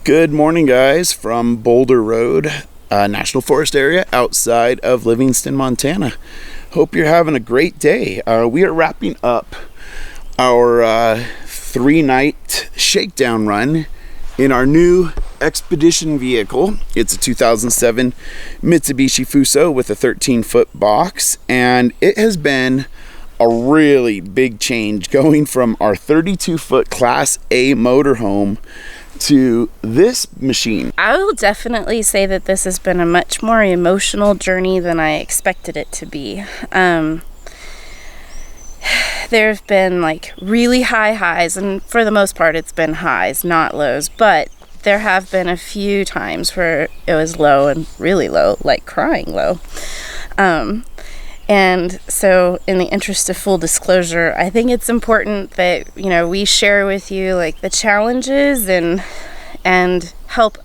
Good morning, guys, from Boulder Road, National Forest area outside of Livingston, Montana. Hope you're having a great day. We are wrapping up our 3-night shakedown run in our new expedition vehicle. It's a 2007 Mitsubishi Fuso with a 13-foot box, and it has been a really big change going from our 32-foot Class A motorhome to this machine. I will definitely say that this has been a much more emotional journey than I expected it to be. There's been like really high highs, and for the most part it's been highs, not lows, but there have been a few times where it was low and really low, like crying low. And so in the interest of full disclosure, I think it's important that, we share with you like the challenges and help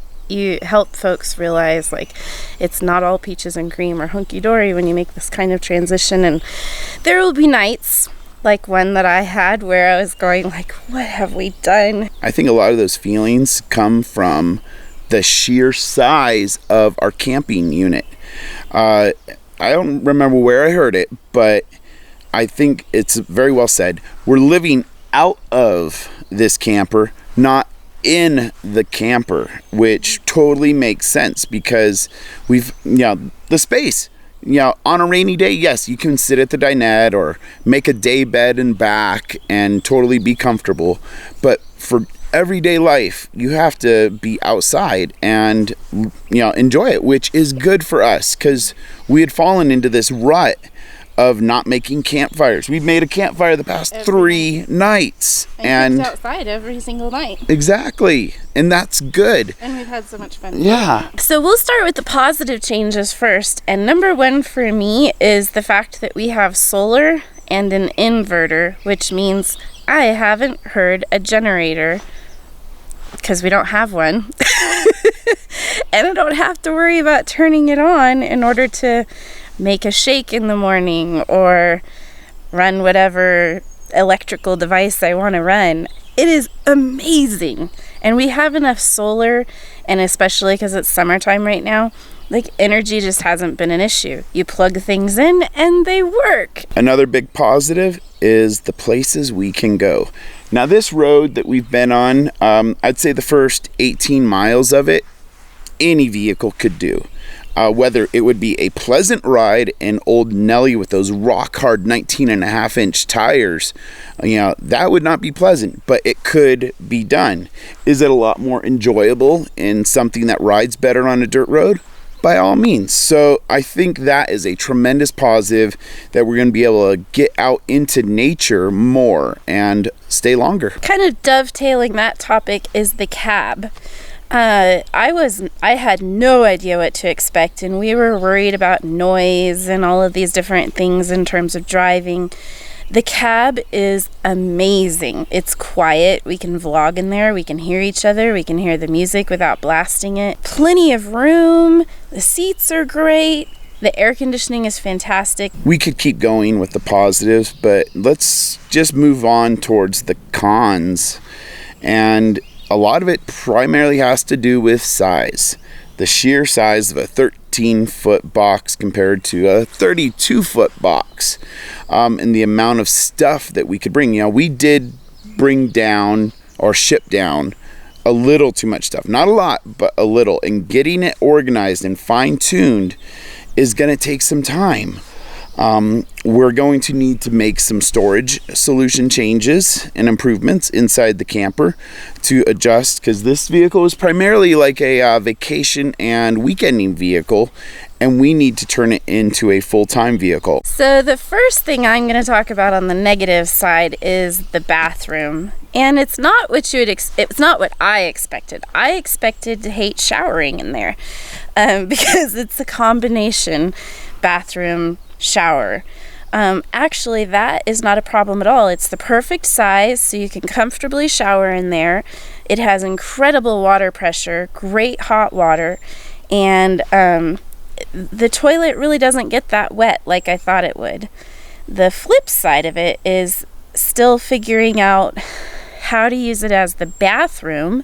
folks realize like it's not all peaches and cream or hunky-dory when you make this kind of transition. And there will be nights like one that I had where I was going like, what have we done? I think a lot of those feelings come from the sheer size of our camping unit. I don't remember where I heard it, but I think it's very well said. We're living out of this camper, not in the camper, which totally makes sense because we've, the space. On a rainy day, yes, you can sit at the dinette or make a day bed and back and totally be comfortable. But for everyday life, you have to be outside and enjoy it, which is good for us because we had fallen into this rut of not making campfires. We've made a campfire the past 3 nights and outside every single night. Exactly, and that's good. And we've had so much fun. Yeah. So we'll start with the positive changes first, and number one for me is the fact that we have solar and an inverter, which means I haven't heard a generator because we don't have one. And I don't have to worry about turning it on in order to make a shake in the morning or run whatever electrical device I want to run. It is amazing. And we have enough solar, and especially because it's summertime right now, like energy just hasn't been an issue. You plug things in and they work. Another big positive is the places we can go. Now this road that we've been on, I'd say the first 18 miles of it, any vehicle could do. Whether it would be a pleasant ride in Old Nelly with those rock hard 19.5-inch tires, that would not be pleasant, but it could be done. Is it a lot more enjoyable in something that rides better on a dirt road? By all means. So I think that is a tremendous positive that we're going to be able to get out into nature more and stay longer. Kind of dovetailing that topic is the cab. I had no idea what to expect, and we were worried about noise and all of these different things in terms of driving. The cab is amazing. It's quiet. We can vlog in there. We can hear each other. We can hear the music without blasting it. Plenty of room. The seats are great. The air conditioning is fantastic. We could keep going with the positives, but let's just move on towards the cons. And a lot of it primarily has to do with size. The sheer size of a 13-foot box compared to a 32-foot box, and the amount of stuff that we could bring. We did bring down or ship down a little too much stuff. Not a lot, but a little. And getting it organized and fine-tuned is going to take some time. We're going to need to make some storage solution changes and improvements inside the camper to adjust, because this vehicle is primarily like a vacation and weekending vehicle, and we need to turn it into a full-time vehicle. So the first thing I'm going to talk about on the negative side is the bathroom. And it's not what it's not what I expected. I expected to hate showering in there because it's a combination bathroom shower. Actually, that is not a problem at all. It's the perfect size, so you can comfortably shower in there. It has incredible water pressure, great hot water, and the toilet really doesn't get that wet like I thought it would. The flip side of it is still figuring out how to use it as the bathroom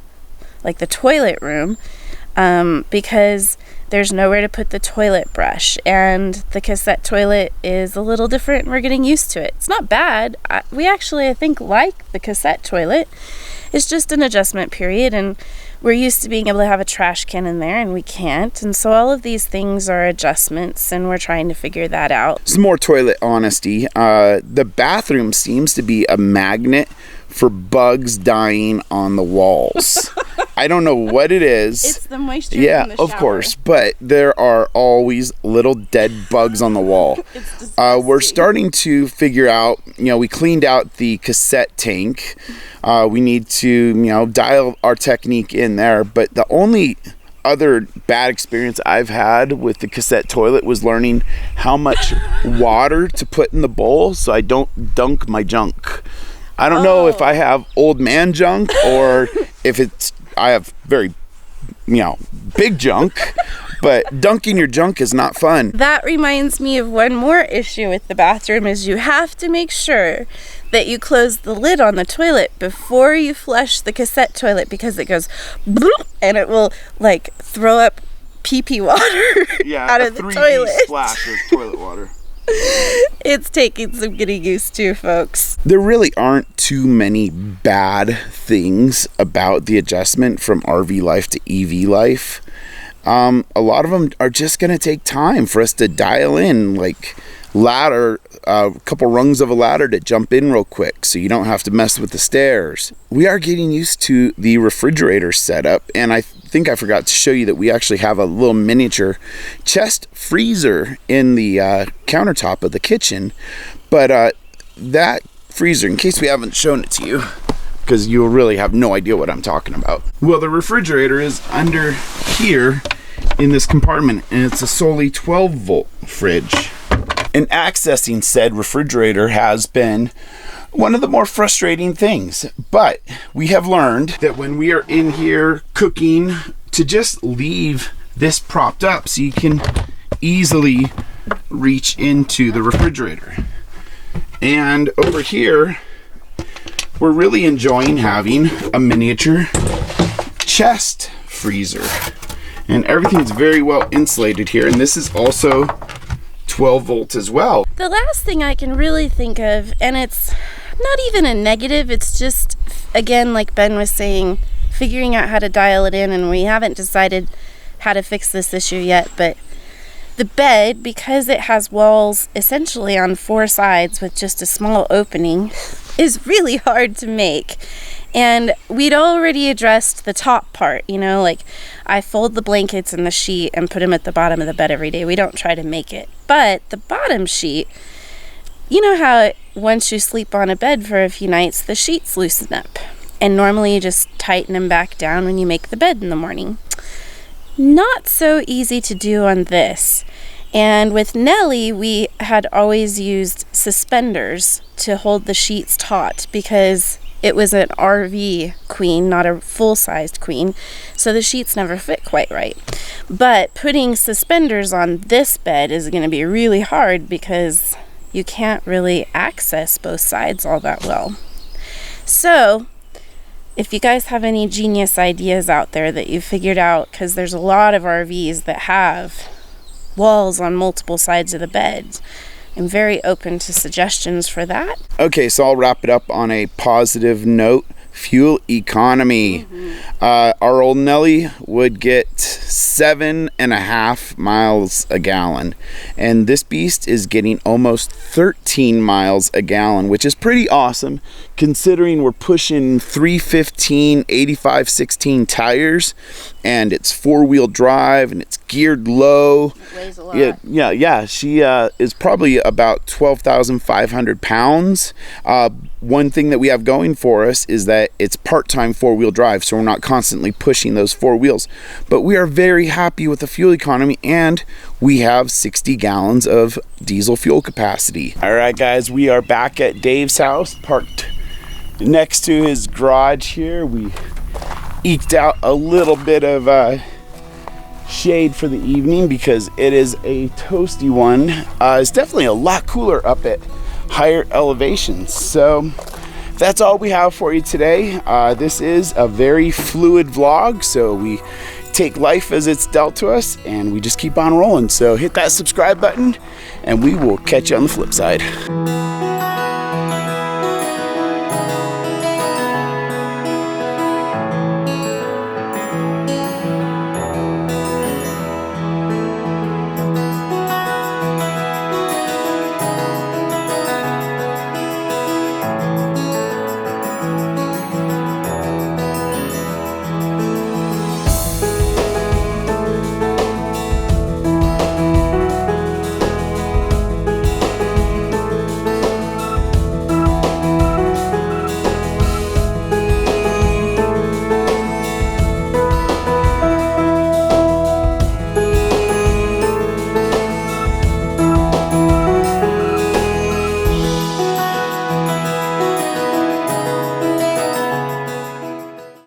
like the toilet room, because there's nowhere to put the toilet brush, and the cassette toilet is a little different, and we're getting used to it. It's not bad. We actually, I think, like the cassette toilet. It's just an adjustment period, and we're used to being able to have a trash can in there, and we can't. And so all of these things are adjustments, and we're trying to figure that out. Some more toilet honesty. The bathroom seems to be a magnet for bugs dying on the walls. I don't know what it is. It's the moisture yeah, from the shower. of course, but there are always little dead bugs on the wall. It's disgusting. We're starting to figure out, we cleaned out the cassette tank. We need to, dial our technique in there, but the only other bad experience I've had with the cassette toilet was learning how much water to put in the bowl so I don't dunk my junk. I don't know if I have old man junk or if I have very, big junk, but dunking your junk is not fun. That reminds me of one more issue with the bathroom is you have to make sure that you close the lid on the toilet before you flush the cassette toilet, because it goes bloop, and it will throw up pee-pee water out of the toilet. Splash of toilet water. It's taking some getting used to, folks. There really aren't too many bad things about the adjustment from RV life to EV life. A lot of them are just going to take time for us to dial in, like ladder, a couple rungs of a ladder to jump in real quick so you don't have to mess with the stairs. We are getting used to the refrigerator setup, and I think I forgot to show you that we actually have a little miniature chest freezer in the countertop of the kitchen. But that freezer, in case we haven't shown it to you, because you'll really have no idea what I'm talking about. Well, the refrigerator is under here in this compartment, and it's a solely 12-volt fridge. And accessing said refrigerator has been one of the more frustrating things. But we have learned that when we are in here cooking, to just leave this propped up so you can easily reach into the refrigerator. And over here, we're really enjoying having a miniature chest freezer. And everything's very well insulated here. And this is also 12 volts as well. The last thing I can really think of, and it's not even a negative, it's just, again, like Ben was saying, figuring out how to dial it in, and we haven't decided how to fix this issue yet, but the bed, because it has walls essentially on 4 sides with just a small opening, is really hard to make. And we'd already addressed the top part, I fold the blankets and the sheet and put them at the bottom of the bed every day. We don't try to make it. But the bottom sheet, you know how once you sleep on a bed for a few nights, the sheets loosen up. And normally you just tighten them back down when you make the bed in the morning. Not so easy to do on this. And with Nellie, we had always used suspenders to hold the sheets taut because it was an RV queen, not a full-sized queen, so the sheets never fit quite right. But putting suspenders on this bed is going to be really hard because you can't really access both sides all that well. So, if you guys have any genius ideas out there that you've figured out, because there's a lot of RVs that have walls on multiple sides of the bed, I'm very open to suggestions for that. Okay, so I'll wrap it up on a positive note. Fuel economy. Our old Nelly would get 7.5 miles a gallon, and this beast is getting almost 13 miles a gallon, which is pretty awesome considering we're pushing 315 85/16 tires, and it's 4-wheel drive and it's geared low. It weighs a lot. Yeah. She is probably about 12,500 pounds. One thing that we have going for us is that it's part-time 4-wheel drive, so we're not constantly pushing those 4 wheels. But we are very happy with the fuel economy, and we have 60 gallons of diesel fuel capacity. All right, guys, we are back at Dave's house, parked next to his garage here. We eked out a little bit of shade for the evening because it is a toasty one. It's definitely a lot cooler up at higher elevations, so that's all we have for you today. This is a very fluid vlog, so we take life as it's dealt to us and we just keep on rolling. So hit that subscribe button and we will catch you on the flip side.